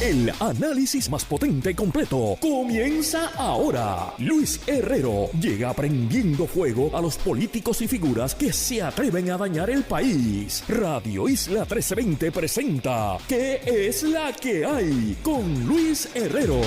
El análisis más potente y completo comienza ahora. Luis Herrero llega prendiendo fuego a los políticos y figuras que se atreven a dañar el país. Radio Isla 1320 presenta ¿Qué es la que hay? Con Luis Herrero.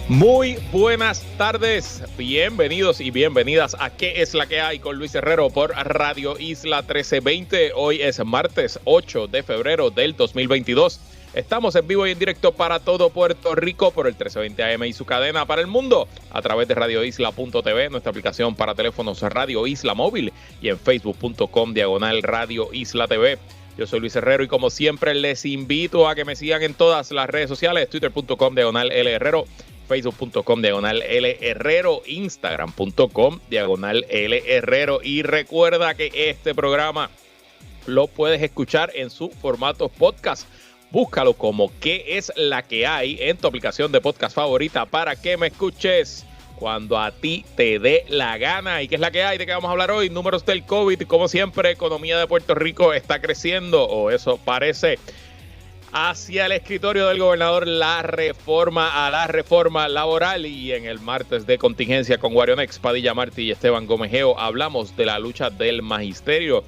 Muy buenas tardes, bienvenidos y bienvenidas a ¿Qué es la que hay? Con Luis Herrero por Radio Isla 1320. Hoy es martes 8 de febrero del 2022. Estamos en vivo y en directo para todo Puerto Rico por el 1320 AM y su cadena para el mundo a través de radioisla.tv, nuestra aplicación para teléfonos Radio Isla Móvil y en facebook.com/Radio Isla TV. Yo soy Luis Herrero y como siempre les invito a que me sigan en todas las redes sociales, twitter.com/LHerrero, facebook.com/LHerrero, instagram.com/LHerrero. Y recuerda que este programa lo puedes escuchar en su formato podcast. Búscalo como ¿Qué es la que hay? En tu aplicación de podcast favorita para que me escuches cuando a ti te dé la gana. ¿Y qué es la que hay? ¿De qué vamos a hablar hoy? Números del COVID. Como siempre, economía de Puerto Rico está creciendo, o eso parece. Hacia el escritorio del gobernador la reforma laboral. Y en el martes de contingencia con Guarionex, Padilla Martí y Esteban Gomejeo hablamos de la lucha del magisterio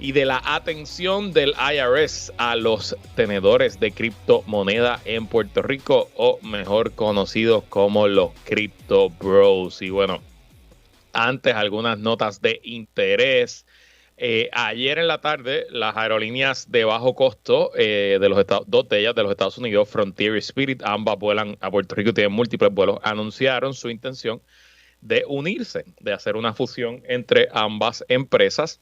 y de la atención del IRS a los tenedores de criptomoneda en Puerto Rico, o mejor conocidos como los Crypto Bros. Y bueno, antes algunas notas de interés. Ayer en la tarde, las aerolíneas de bajo costo dos de ellas de los Estados Unidos, Frontier y Spirit, ambas vuelan a Puerto Rico y tienen múltiples vuelos, anunciaron su intención de unirse, de hacer una fusión entre ambas empresas.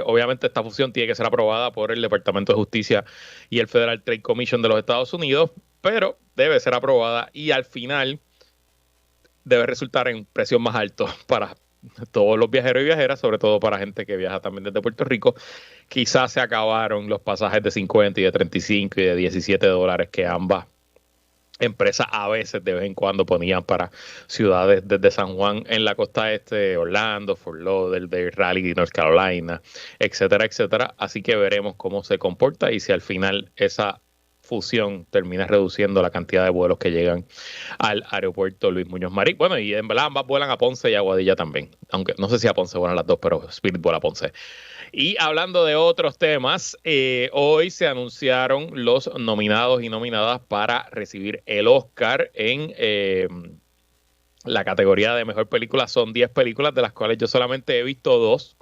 Obviamente esta fusión tiene que ser aprobada por el Departamento de Justicia y el Federal Trade Commission de los Estados Unidos, pero debe ser aprobada y al final debe resultar en precios más altos para todos los viajeros y viajeras, sobre todo para gente que viaja también desde Puerto Rico. Quizás se acabaron los pasajes de 50 y de 35 y de $17 que ambas empresas a veces de vez en cuando ponían para ciudades desde San Juan en la costa este, Orlando, Fort Lauderdale, Raleigh, North Carolina, etcétera, etcétera. Así que veremos cómo se comporta y si al final esa fusión termina reduciendo la cantidad de vuelos que llegan al aeropuerto Luis Muñoz Marín. Bueno, y en verdad ambas vuelan a Ponce y Aguadilla también, aunque no sé si a Ponce vuelan las dos, pero Spirit vuela a Ponce. Y hablando de otros temas, hoy se anunciaron los nominados y nominadas para recibir el Oscar en la categoría de mejor película. Son 10 películas, de las cuales yo solamente he visto 2.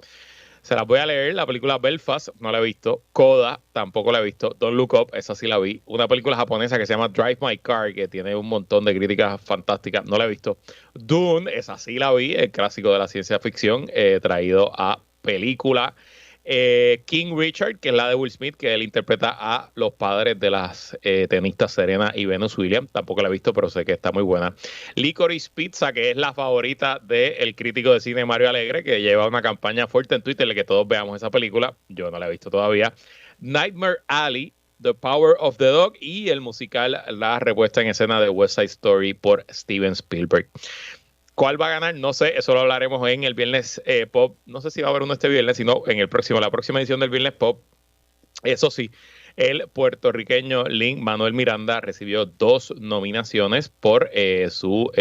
Se las voy a leer. La película Belfast no la he visto. Coda tampoco la he visto. Don't Look Up, esa sí la vi. Una película japonesa que se llama Drive My Car, que tiene un montón de críticas fantásticas, no la he visto. Dune, esa sí la vi, el clásico de la ciencia ficción traído a película. King Richard, que es la de Will Smith, que él interpreta a los padres de las tenistas Serena y Venus Williams. Tampoco la he visto, pero sé que está muy buena. Licorice Pizza, que es la favorita del crítico de cine Mario Alegre, que lleva una campaña fuerte en Twitter de que todos veamos esa película. Yo no la he visto todavía. Nightmare Alley, The Power of the Dog, y el musical La repuesta en escena de West Side Story por Steven Spielberg. ¿Cuál va a ganar? No sé, eso lo hablaremos en el Viernes Pop. No sé si va a haber uno este viernes, sino en la próxima edición del Viernes Pop. Eso sí, el puertorriqueño Lin-Manuel Miranda recibió 2 nominaciones por su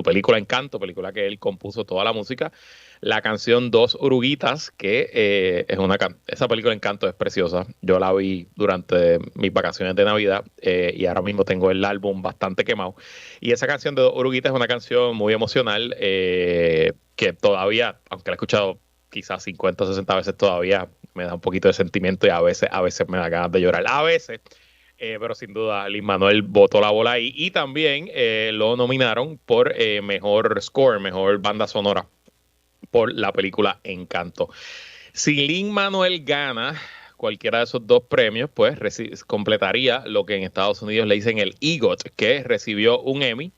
película Encanto, película que él compuso toda la música. La canción Dos Oruguitas, que esa película Encanto es preciosa. Yo la vi durante mis vacaciones de Navidad y ahora mismo tengo el álbum bastante quemado. Y esa canción de Dos Oruguitas es una canción muy emocional que todavía, aunque la he escuchado quizás 50 o 60 veces, todavía me da un poquito de sentimiento y a veces me da ganas de llorar. A veces. Pero sin duda Lin-Manuel botó la bola ahí. Y también lo nominaron por mejor score, mejor banda sonora, por la película Encanto. Si Lin-Manuel gana cualquiera de esos 2 premios, pues completaría lo que en Estados Unidos le dicen el EGOT, que recibió un Emmy,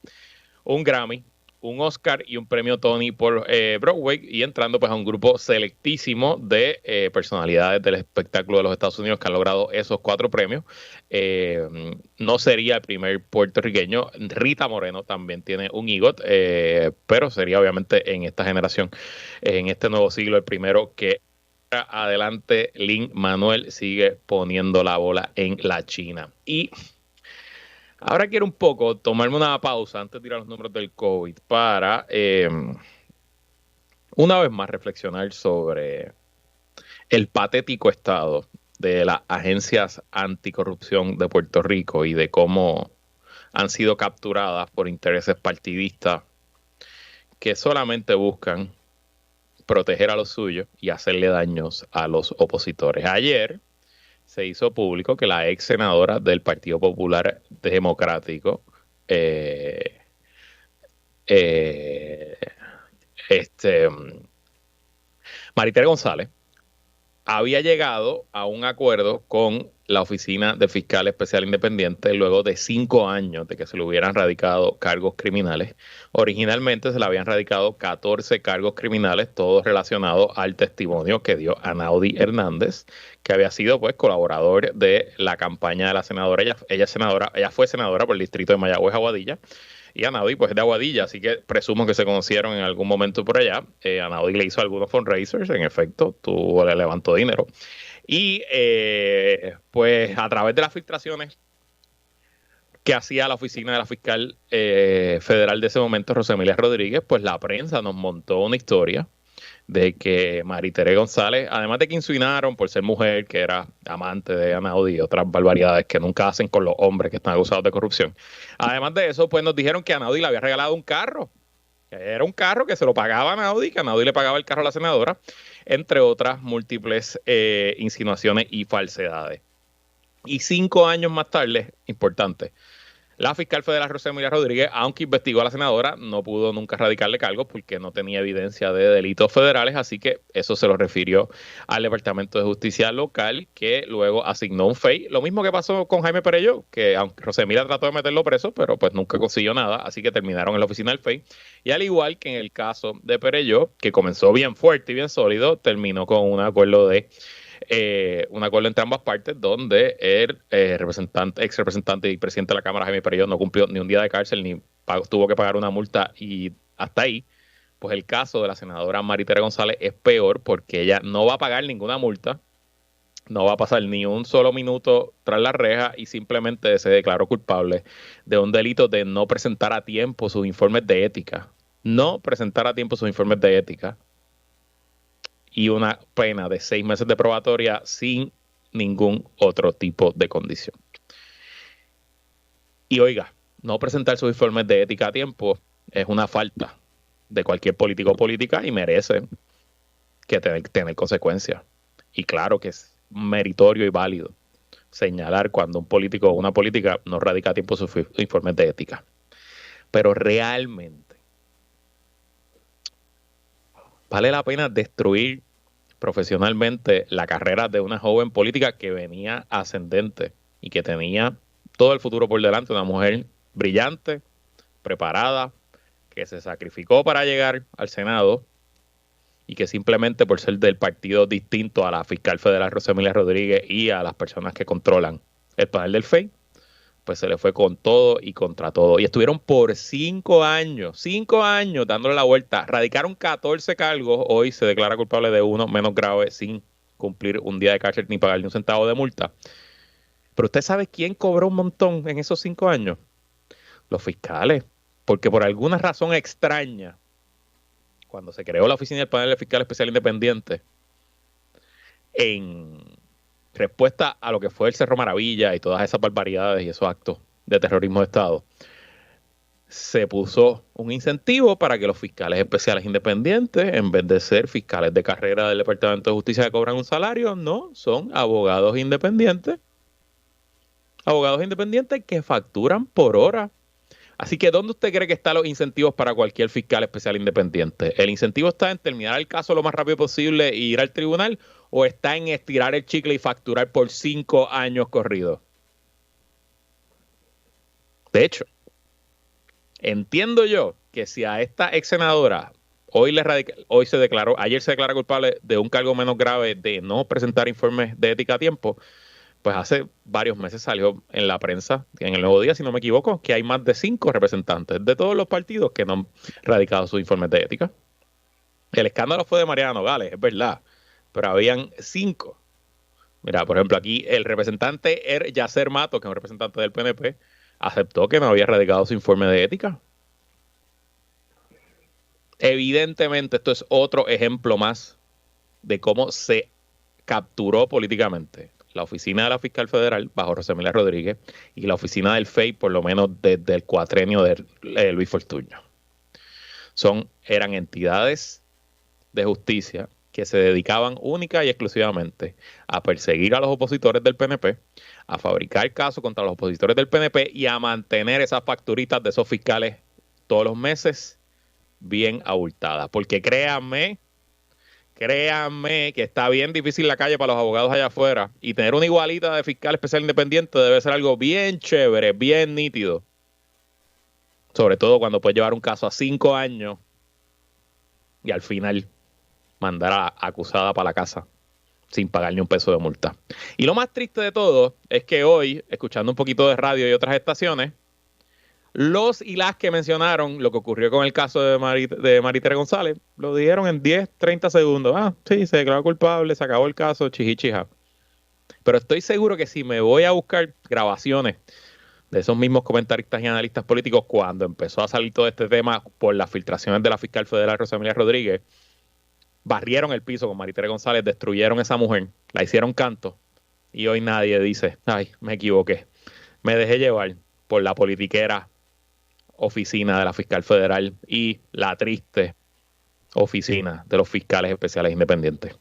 un Grammy, un Oscar y un premio Tony por Broadway, y entrando pues a un grupo selectísimo de personalidades del espectáculo de los Estados Unidos que han logrado esos 4 premios. No sería el primer puertorriqueño. Rita Moreno también tiene un EGOT, pero sería obviamente en esta generación, en este nuevo siglo, el primero que adelante, Lin-Manuel sigue poniendo la bola en la China. Y ahora quiero un poco tomarme una pausa antes de tirar los números del COVID para una vez más reflexionar sobre el patético estado de las agencias anticorrupción de Puerto Rico y de cómo han sido capturadas por intereses partidistas que solamente buscan proteger a los suyos y hacerle daños a los opositores. Ayer se hizo público que la ex senadora del Partido Popular Democrático, Maritere González, había llegado a un acuerdo con la Oficina de Fiscal Especial Independiente luego de 5 años de que se le hubieran radicado cargos criminales. Originalmente se le habían radicado 14 cargos criminales, todos relacionados al testimonio que dio Anaudi Hernández, que había sido pues colaborador de la campaña de la senadora. Ella fue senadora por el distrito de Mayagüez, Aguadilla. Y Anaudi, pues es de Aguadilla, así que presumo que se conocieron en algún momento por allá. Anaudi le hizo algunos fundraisers, en efecto, le levantó dinero. Y pues a través de las filtraciones que hacía la oficina de la fiscal federal de ese momento, Rosemilia Rodríguez, pues la prensa nos montó una historia de que Maritere González, además de que insinuaron por ser mujer, que era amante de Anaudi y otras barbaridades que nunca hacen con los hombres que están acusados de corrupción. Además de eso, pues nos dijeron que Anaudi le había regalado un carro, que era un carro que se lo pagaba a Anaudi, que Anaudi le pagaba el carro a la senadora, entre otras múltiples insinuaciones y falsedades. Y 5 años más tarde, importante, la fiscal federal Rosemilia Rodríguez, aunque investigó a la senadora, no pudo nunca radicarle cargos porque no tenía evidencia de delitos federales, así que eso se lo refirió al Departamento de Justicia local, que luego asignó un FEI. Lo mismo que pasó con Jaime Perelló, que aunque Rosemilia trató de meterlo preso, pero pues nunca consiguió nada, así que terminaron en la oficina del FEI. Y al igual que en el caso de Perelló, que comenzó bien fuerte y bien sólido, terminó con un acuerdo entre ambas partes, donde el ex representante y presidente de la Cámara, Jaime Perelló, no cumplió ni un día de cárcel ni tuvo que pagar una multa, y hasta ahí. Pues el caso de la senadora Maritere González es peor porque ella no va a pagar ninguna multa, no va a pasar ni un solo minuto tras la reja y simplemente se declaró culpable de un delito de no presentar a tiempo sus informes de ética. No presentar a tiempo sus informes de ética. Y una pena de 6 meses de probatoria sin ningún otro tipo de condición. Y oiga, no presentar sus informes de ética a tiempo es una falta de cualquier político o política y merece que tener consecuencias. Y claro que es meritorio y válido señalar cuando un político o una política no radica a tiempo sus informes de ética. Pero realmente vale la pena destruir profesionalmente la carrera de una joven política que venía ascendente y que tenía todo el futuro por delante, una mujer brillante, preparada, que se sacrificó para llegar al Senado y que simplemente por ser del partido distinto a la fiscal federal Rosemilia Rodríguez y a las personas que controlan el panel del FEI, pues se le fue con todo y contra todo. Y estuvieron por 5 años dándole la vuelta. Radicaron 14 cargos. Hoy se declara culpable de uno menos grave sin cumplir un día de cárcel ni pagar ni un centavo de multa. Pero usted sabe quién cobró un montón en esos 5 años. Los fiscales. Porque por alguna razón extraña, cuando se creó la oficina del panel de fiscal especial independiente, en respuesta a lo que fue el Cerro Maravilla y todas esas barbaridades y esos actos de terrorismo de Estado, se puso un incentivo para que los fiscales especiales independientes, en vez de ser fiscales de carrera del Departamento de Justicia que cobran un salario, no, son abogados independientes que facturan por hora. Así que, ¿dónde usted cree que están los incentivos para cualquier fiscal especial independiente? ¿El incentivo está en terminar el caso lo más rápido posible e ir al tribunal? ¿O está en estirar el chicle y facturar por 5 años corridos? De hecho, entiendo yo que si a esta ex senadora ayer se declara culpable de un cargo menos grave de no presentar informes de ética a tiempo, pues hace varios meses salió en la prensa, en el Nuevo Día, si no me equivoco, que hay más de 5 representantes de todos los partidos que no han radicado sus informes de ética. El escándalo fue de Mariana Nogales, es verdad, pero habían 5. Mira, por ejemplo, aquí el representante Yacer Mato, que es un representante del PNP, aceptó que no había radicado su informe de ética. Evidentemente, esto es otro ejemplo más de cómo se capturó políticamente la oficina de la fiscal federal bajo Rosemilia Rodríguez y la oficina del FEI, por lo menos desde el cuatrenio de Luis Fortuño. Eran entidades de justicia que se dedicaban única y exclusivamente a perseguir a los opositores del PNP, a fabricar casos contra los opositores del PNP y a mantener esas facturitas de esos fiscales todos los meses bien abultadas. Porque créanme que está bien difícil la calle para los abogados allá afuera, y tener una igualita de fiscal especial independiente debe ser algo bien chévere, bien nítido. Sobre todo cuando puedes llevar un caso a 5 años y al final mandar a la acusada para la casa sin pagar ni un peso de multa. Y lo más triste de todo es que hoy, escuchando un poquito de radio y otras estaciones, los y las que mencionaron lo que ocurrió con el caso de Maritere González, lo dijeron en 10, 30 segundos. Ah, sí, se declaró culpable, se acabó el caso, chija. Pero estoy seguro que si me voy a buscar grabaciones de esos mismos comentaristas y analistas políticos cuando empezó a salir todo este tema por las filtraciones de la fiscal federal Rosemilia Rodríguez, barrieron el piso con Maritere González, destruyeron a esa mujer, la hicieron canto, y hoy nadie dice, ay, me equivoqué, me dejé llevar por la politiquera oficina de la fiscal federal y la triste oficina de los fiscales especiales independientes.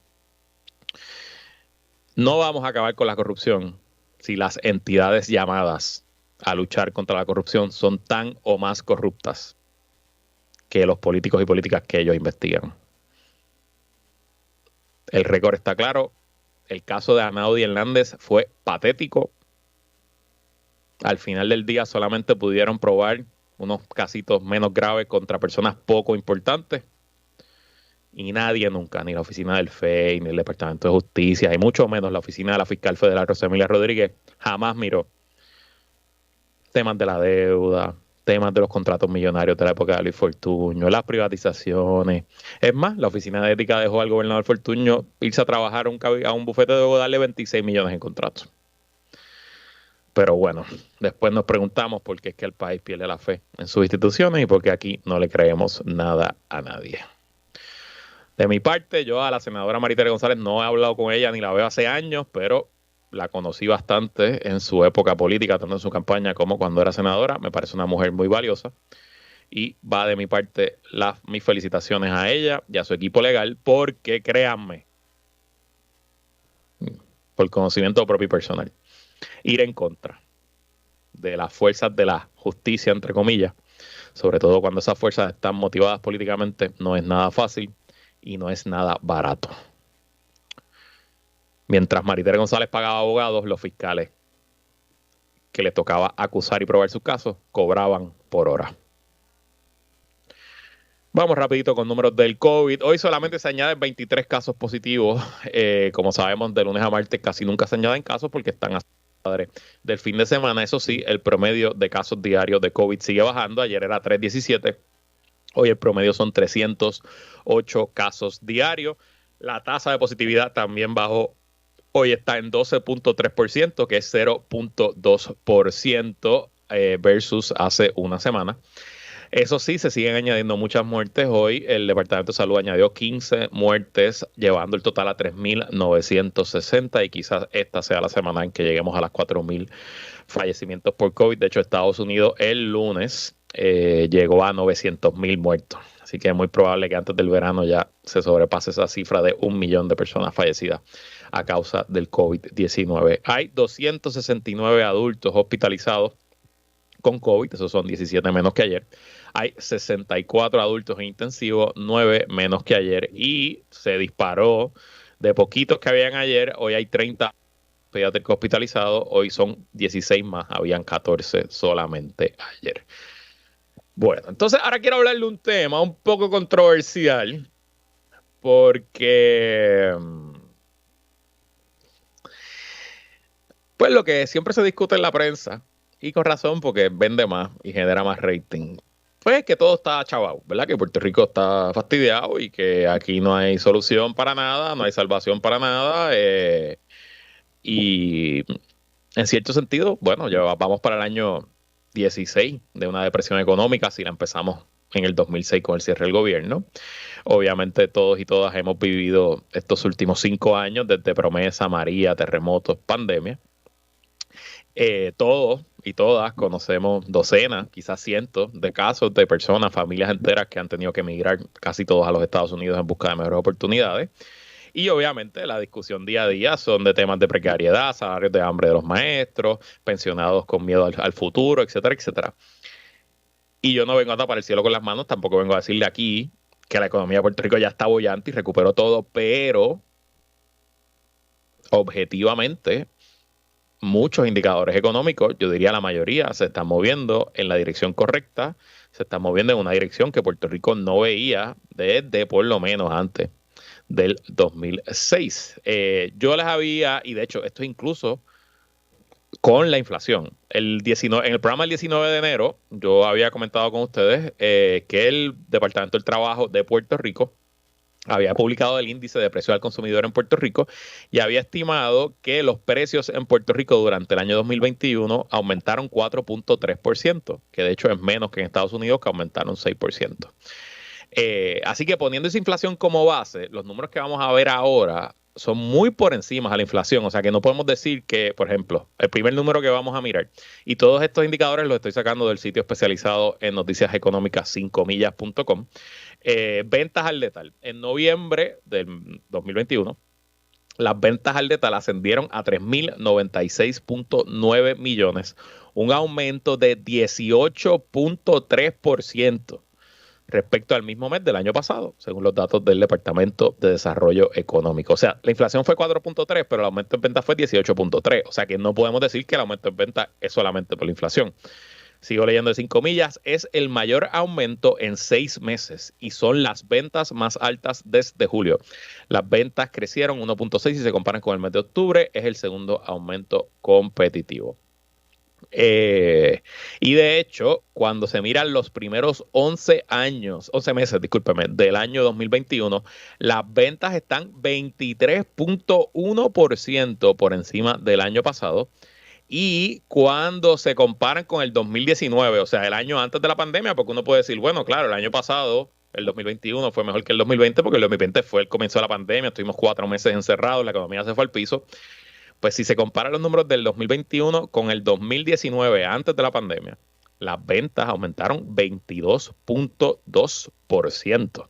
No vamos a acabar con la corrupción si las entidades llamadas a luchar contra la corrupción son tan o más corruptas que los políticos y políticas que ellos investigan. El récord está claro. El caso de Anaudi Hernández fue patético. Al final del día solamente pudieron probar unos casitos menos graves contra personas poco importantes. Y nadie nunca, ni la oficina del FEI, ni el Departamento de Justicia, y mucho menos la oficina de la fiscal federal Rosemilia Rodríguez, jamás miró temas de la deuda, temas de los contratos millonarios de la época de Luis Fortuño, las privatizaciones. Es más, la oficina de ética dejó al gobernador Fortuño irse a trabajar a un bufete de darle 26 millones en contratos. Pero bueno, después nos preguntamos por qué es que el país pierde la fe en sus instituciones y por qué aquí no le creemos nada a nadie. De mi parte, yo a la senadora Maritere González no he hablado con ella ni la veo hace años, pero la conocí bastante en su época política, tanto en su campaña como cuando era senadora. Me parece una mujer muy valiosa y va de mi parte mis felicitaciones a ella y a su equipo legal, porque créanme, por conocimiento propio y personal, ir en contra de las fuerzas de la justicia, entre comillas, sobre todo cuando esas fuerzas están motivadas políticamente, no es nada fácil y no es nada barato. Mientras Maritere González pagaba abogados, los fiscales que le tocaba acusar y probar sus casos cobraban por hora. Vamos rapidito con números del COVID. Hoy solamente se añaden 23 casos positivos. Como sabemos, de lunes a martes casi nunca se añaden casos porque están del fin de semana. Eso sí, el promedio de casos diarios de COVID sigue bajando. Ayer era 317. Hoy el promedio son 308 casos diarios. La tasa de positividad también bajó. Hoy está en 12.3%, que es 0.2% versus hace una semana. Eso sí, se siguen añadiendo muchas muertes. Hoy el Departamento de Salud añadió 15 muertes, llevando el total a 3.960, y quizás esta sea la semana en que lleguemos a las 4.000 fallecimientos por COVID. De hecho, Estados Unidos el lunes llegó a 900.000 muertos. Así que es muy probable que antes del verano ya se sobrepase esa cifra de 1 millón de personas fallecidas a causa del COVID-19. Hay 269 adultos hospitalizados con COVID, esos son 17 menos que ayer. Hay 64 adultos en intensivo, 9 menos que ayer, y se disparó de poquitos que habían ayer. Hoy hay 30 pediátricos hospitalizados, hoy son 16 más, habían 14 solamente ayer. Bueno, entonces ahora quiero hablarle de un tema un poco controversial, porque pues lo que siempre se discute en la prensa, y con razón, porque vende más y genera más rating, Pues que todo está chavado, ¿verdad? Que Puerto Rico está fastidiado y que aquí no hay solución para nada, no hay salvación para nada. Y en cierto sentido, bueno, ya vamos para el año 16 de una depresión económica, si la empezamos en el 2006 con el cierre del gobierno. Obviamente todos y todas hemos vivido estos últimos 5 años, desde promesa, María, terremotos, pandemia. Todos y todas conocemos docenas, quizás cientos de casos de personas, familias enteras que han tenido que emigrar casi todos a los Estados Unidos en busca de mejores oportunidades. Y obviamente la discusión día a día son de temas de precariedad, salarios de hambre de los maestros, pensionados con miedo al futuro, etcétera, etcétera. Y yo no vengo a tapar el cielo con las manos, tampoco vengo a decirle aquí que la economía de Puerto Rico ya está bollante y recuperó todo, pero objetivamente muchos indicadores económicos, yo diría la mayoría, se están moviendo en la dirección correcta, se están moviendo en una dirección que Puerto Rico no veía desde por lo menos antes del 2006. Yo les había, y de hecho esto es incluso con la inflación. En el programa del 19 de enero, yo había comentado con ustedes que el Departamento del Trabajo de Puerto Rico había publicado el índice de precios al consumidor en Puerto Rico y había estimado que los precios en Puerto Rico durante el año 2021 aumentaron 4.3%, que de hecho es menos que en Estados Unidos, que aumentaron 6%. Así que poniendo esa inflación como base, los números que vamos a ver ahora son muy por encima de la inflación. O sea que no podemos decir que, por ejemplo, el primer número que vamos a mirar, y todos estos indicadores los estoy sacando del sitio especializado en noticias económicas 5millas.com, ventas al letal. En noviembre del 2021, las ventas al letal ascendieron a 3.096.9 millones, un aumento de 18.3% respecto al mismo mes del año pasado, según los datos del Departamento de Desarrollo Económico. O sea, la inflación fue 4.3, pero el aumento en ventas fue 18.3. O sea, que no podemos decir que el aumento en ventas es solamente por la inflación. Sigo leyendo de 5 millas, es el mayor aumento en 6 meses y son las ventas más altas desde julio. Las ventas crecieron 1.6 si se comparan con el mes de octubre, es el segundo aumento competitivo. Y de hecho, cuando se miran los primeros 11 meses, discúlpeme, del año 2021, las ventas están 23.1% por encima del año pasado. Y cuando se comparan con el 2019, o sea, el año antes de la pandemia, porque uno puede decir, bueno, claro, el año pasado, el 2021 fue mejor que el 2020, porque el 2020 fue el comienzo de la pandemia, estuvimos 4 meses encerrados, la economía se fue al piso. Pues si se comparan los números del 2021 con el 2019, antes de la pandemia, las ventas aumentaron 22.2%.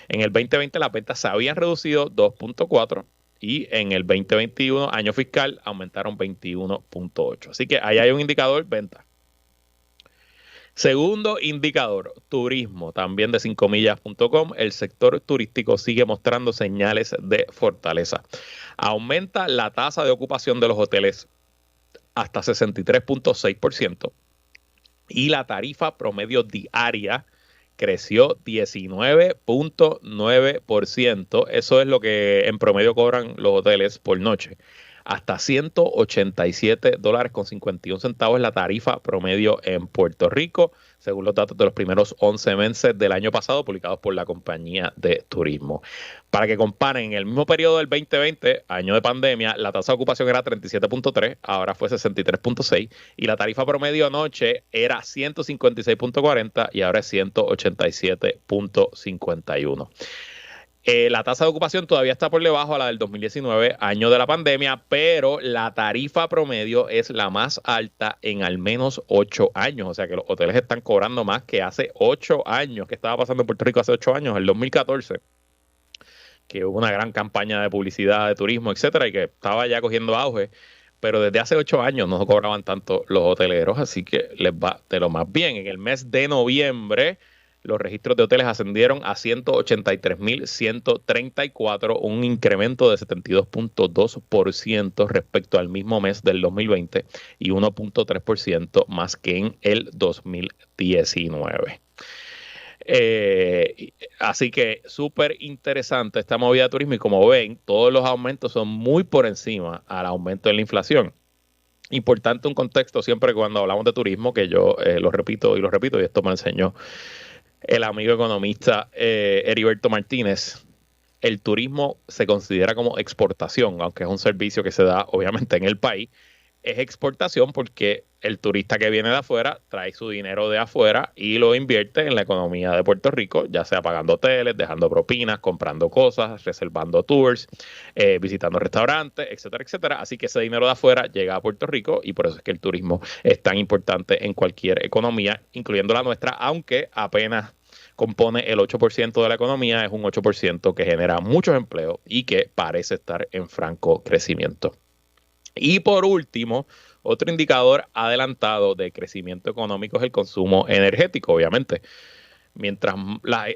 En el 2020 las ventas se habían reducido 2.4% y en el 2021, año fiscal, aumentaron 21.8%. Así que ahí hay un indicador, ventas. Segundo indicador, turismo, también de 5millas.com. El sector turístico sigue mostrando señales de fortaleza. Aumenta la tasa de ocupación de los hoteles hasta 63.6% y la tarifa promedio diaria creció 19.9%. Eso es lo que en promedio cobran los hoteles por noche. Hasta $187.51 es la tarifa promedio en Puerto Rico, según los datos de los primeros 11 meses del año pasado, publicados por la compañía de turismo. Para que comparen, en el mismo periodo del 2020, año de pandemia, la tasa de ocupación era 37.3, ahora fue 63.6, y la tarifa promedio anoche era 156.40 y ahora es 187.51. La tasa de ocupación todavía está por debajo a la del 2019, año de la pandemia, pero la tarifa promedio es la más alta en al menos 8 años. O sea que los hoteles están cobrando más que hace 8 años. ¿Qué estaba pasando en Puerto Rico hace 8 años? El 2014, que hubo una gran campaña de publicidad, de turismo, etcétera, y que estaba ya cogiendo auge. Pero desde hace 8 años no cobraban tanto los hoteleros, así que les va de lo más bien. En el mes de noviembre, los registros de hoteles ascendieron a 183.134, un incremento de 72.2% respecto al mismo mes del 2020 y 1.3% más que en el 2019. Así que súper interesante esta movida de turismo y como ven, todos los aumentos son muy por encima al aumento de la inflación. Importante un contexto siempre cuando hablamos de turismo, que yo lo repito, y esto me lo enseñó el amigo economista Heriberto Martínez. El turismo se considera como exportación, aunque es un servicio que se da obviamente en el país. Es exportación porque el turista que viene de afuera trae su dinero de afuera y lo invierte en la economía de Puerto Rico, ya sea pagando hoteles, dejando propinas, comprando cosas, reservando tours, visitando restaurantes, etcétera, etcétera. Así que ese dinero de afuera llega a Puerto Rico y por eso es que el turismo es tan importante en cualquier economía, incluyendo la nuestra, aunque apenas compone el 8% de la economía, es un 8% que genera muchos empleos y que parece estar en franco crecimiento. Y por último, otro indicador adelantado de crecimiento económico es el consumo energético, obviamente.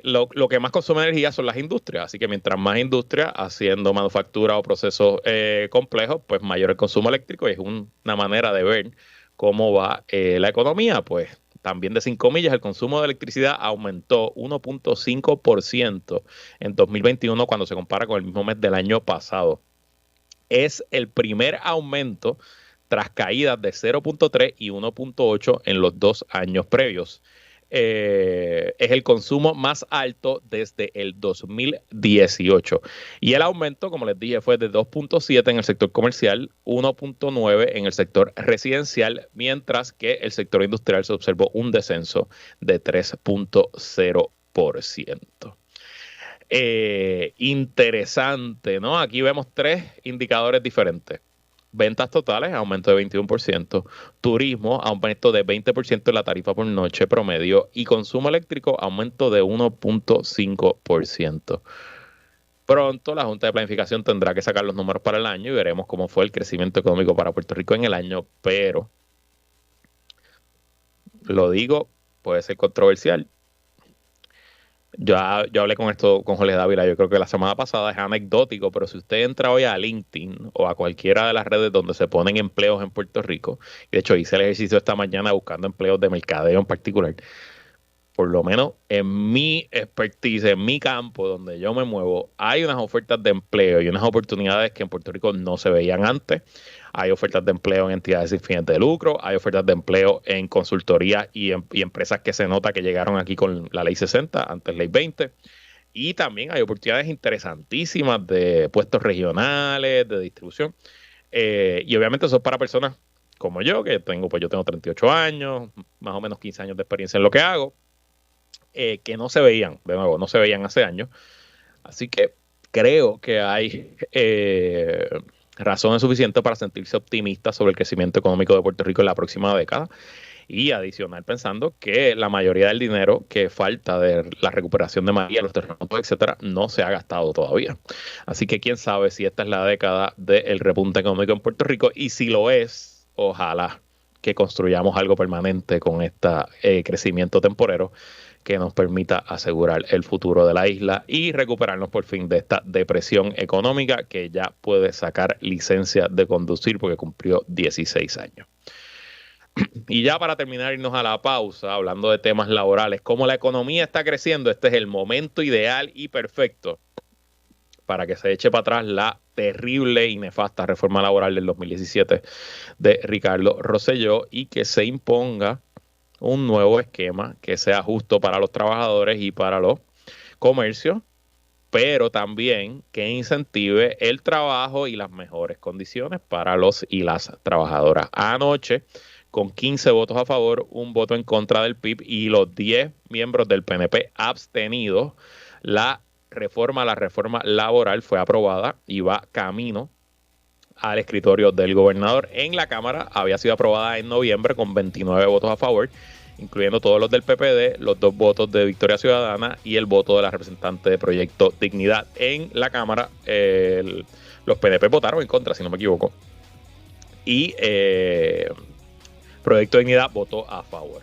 Lo que más consume energía son las industrias, así que mientras más industria haciendo manufactura o procesos complejos, pues mayor el consumo eléctrico y es una manera de ver cómo va la economía. Pues también de 5 millas, el consumo de electricidad aumentó 1.5% en 2021 cuando se compara con el mismo mes del año pasado. Es el primer aumento tras caídas de 0.3 y 1.8 en los 2 años previos. Es el consumo más alto desde el 2018. Y el aumento, como les dije, fue de 2.7 en el sector comercial, 1.9 en el sector residencial, mientras que el sector industrial se observó un descenso de 3.0%. Interesante, ¿no? Aquí vemos 3 indicadores diferentes. Ventas totales, aumento de 21%, turismo, aumento de 20% en la tarifa por noche promedio y consumo eléctrico, aumento de 1.5%. Pronto la Junta de Planificación tendrá que sacar los números para el año y veremos cómo fue el crecimiento económico para Puerto Rico en el año, pero lo digo, puede ser controversial. Yo hablé con esto con Jorge Dávila, yo creo que la semana pasada, es anecdótico, pero si usted entra hoy a LinkedIn o a cualquiera de las redes donde se ponen empleos en Puerto Rico, y de hecho hice el ejercicio esta mañana buscando empleos de mercadeo en particular, por lo menos en mi expertise, en mi campo donde yo me muevo, hay unas ofertas de empleo y unas oportunidades que en Puerto Rico no se veían antes. Hay ofertas de empleo en entidades sin fines de lucro, hay ofertas de empleo en consultoría y empresas que se nota que llegaron aquí con la ley 60, antes ley 20. Y también hay oportunidades interesantísimas de puestos regionales, de distribución. Y obviamente eso es para personas como yo, que yo tengo 38 años, más o menos 15 años de experiencia en lo que hago. Que no se veían, de nuevo, no se veían hace años. Así que creo que hay razones suficientes para sentirse optimistas sobre el crecimiento económico de Puerto Rico en la próxima década. Y adicional, pensando que la mayoría del dinero que falta de la recuperación de María, los terremotos, etcétera, no se ha gastado todavía. Así que quién sabe si esta es la década del repunte económico en Puerto Rico. Y si lo es, ojalá que construyamos algo permanente con este crecimiento temporero que nos permita asegurar el futuro de la isla y recuperarnos por fin de esta depresión económica que ya puede sacar licencia de conducir porque cumplió 16 años. Y ya para terminar, irnos a la pausa, hablando de temas laborales, como la economía está creciendo, este es el momento ideal y perfecto para que se eche para atrás la terrible y nefasta reforma laboral del 2017 de Ricardo Rosselló y que se imponga un nuevo esquema que sea justo para los trabajadores y para los comercios, pero también que incentive el trabajo y las mejores condiciones para los y las trabajadoras. Anoche, con 15 votos a favor, un voto en contra del PIB y los 10 miembros del PNP abstenidos, la reforma laboral fue aprobada y va camino al escritorio del gobernador. En la Cámara había sido aprobada en noviembre con 29 votos a favor, incluyendo todos los del PPD, los 2 votos de Victoria Ciudadana y el voto de la representante de Proyecto Dignidad. En la Cámara, los PNP votaron en contra, si no me equivoco, y Proyecto Dignidad votó a favor.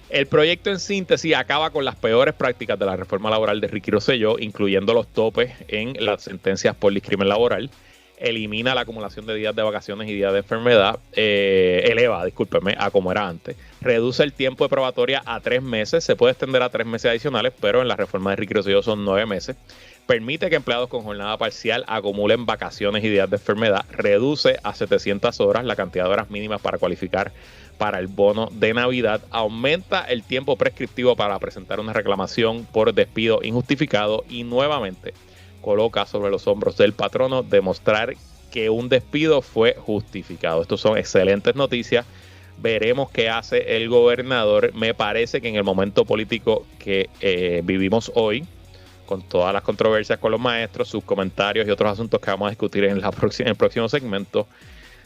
El proyecto en síntesis acaba con las peores prácticas de la reforma laboral de Ricky Rosselló, incluyendo los topes en las sentencias por discrimen laboral, elimina la acumulación de días de vacaciones y días de enfermedad, eleva, a como era antes, reduce el tiempo de probatoria a 3 meses, se puede extender a 3 meses adicionales, pero en la reforma de Ricky Rosselló son 9 meses, permite que empleados con jornada parcial acumulen vacaciones y días de enfermedad, reduce a 700 horas la cantidad de horas mínimas para cualificar para el bono de Navidad, aumenta el tiempo prescriptivo para presentar una reclamación por despido injustificado y nuevamente coloca sobre los hombros del patrono demostrar que un despido fue justificado. Estos son excelentes noticias. Veremos qué hace el gobernador. Me parece que en el momento político que vivimos hoy, con todas las controversias con los maestros, sus comentarios y otros asuntos que vamos a discutir en el próximo segmento,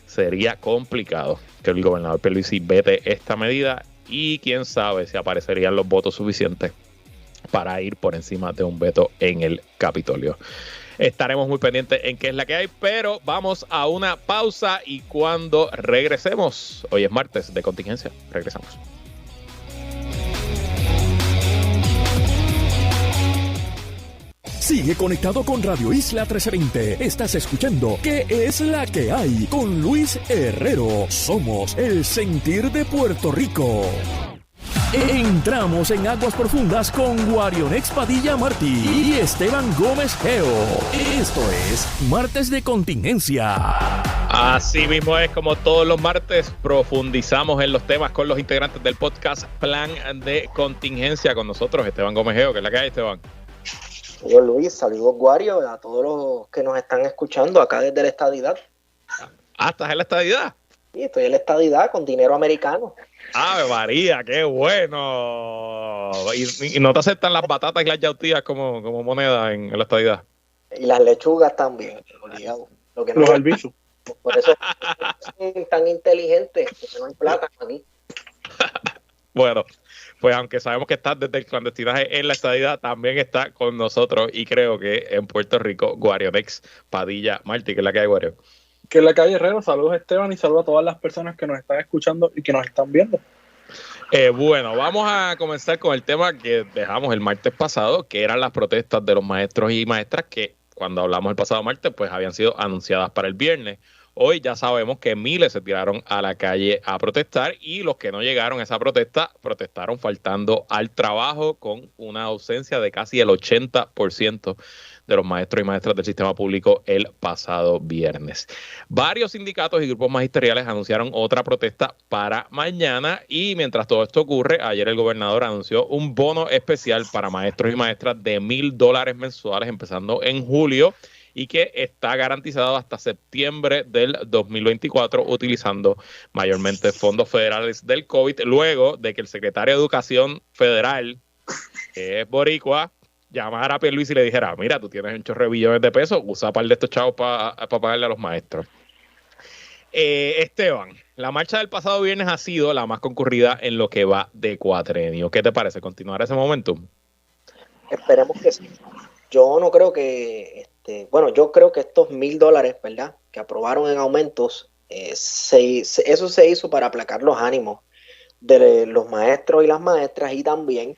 sería complicado que el gobernador Pierluisi vete esta medida y quién sabe si aparecerían los votos suficientes para ir por encima de un veto en el Capitolio. Estaremos muy pendientes en qué es la que hay, pero vamos a una pausa y cuando regresemos, hoy es martes de contingencia, regresamos. Sigue conectado con Radio Isla 1320. Estás escuchando ¿Qué es la que hay? Con Luis Herrero. Somos el sentir de Puerto Rico. Entramos en aguas profundas con Guarionex Padilla Martí y Esteban Gómez Geo. Esto es Martes de Contingencia. Así mismo es, como todos los martes, profundizamos en los temas con los integrantes del podcast Plan de Contingencia. Con nosotros, Esteban Gómez Geo. ¿Qué es la que hay, Esteban? Yo, Luis, saludos Guario, a todos los que nos están escuchando acá desde la estadidad. ¿Estás en la estadidad? Sí, estoy en la estadidad con dinero americano. ¡Ave María, qué bueno! ¿Y no te aceptan las batatas y las yautías como moneda en la estadidad? Y las lechugas también, obligado. Lo que no los albizus. Por eso son tan inteligentes, porque no hay plata aquí. Bueno, pues aunque sabemos que está desde el clandestinaje en la estadidad, también está con nosotros y creo que en Puerto Rico, Guarionex Padilla Martí, que es la que hay, Guario. Que es la que hay, Herrero. Saludos, Esteban, y saludos a todas las personas que nos están escuchando y que nos están viendo. Bueno, vamos a comenzar con el tema que dejamos el martes pasado, que eran las protestas de los maestros y maestras que cuando hablamos el pasado martes, pues habían sido anunciadas para el viernes. Hoy ya sabemos que miles se tiraron a la calle a protestar y los que no llegaron a esa protesta protestaron faltando al trabajo con una ausencia de casi el 80% de los maestros y maestras del sistema público el pasado viernes. Varios sindicatos y grupos magisteriales anunciaron otra protesta para mañana y mientras todo esto ocurre, ayer el gobernador anunció un bono especial para maestros y maestras de $1,000 mensuales empezando en julio y que está garantizado hasta septiembre del 2024 utilizando mayormente fondos federales del COVID, luego de que el secretario de Educación Federal, que es boricua, llamara a Pierluisi y le dijera, mira, tú tienes un chorro de billones de pesos, usa un par de estos chavos para pagarle a los maestros. Esteban, la marcha del pasado viernes ha sido la más concurrida en lo que va de cuatrenio. ¿Qué te parece? ¿Continuar ese momentum? Esperemos que sí. Yo no creo que, yo creo que estos $1,000, ¿verdad?, que aprobaron en aumentos, eso se hizo para aplacar los ánimos de los maestros y las maestras y también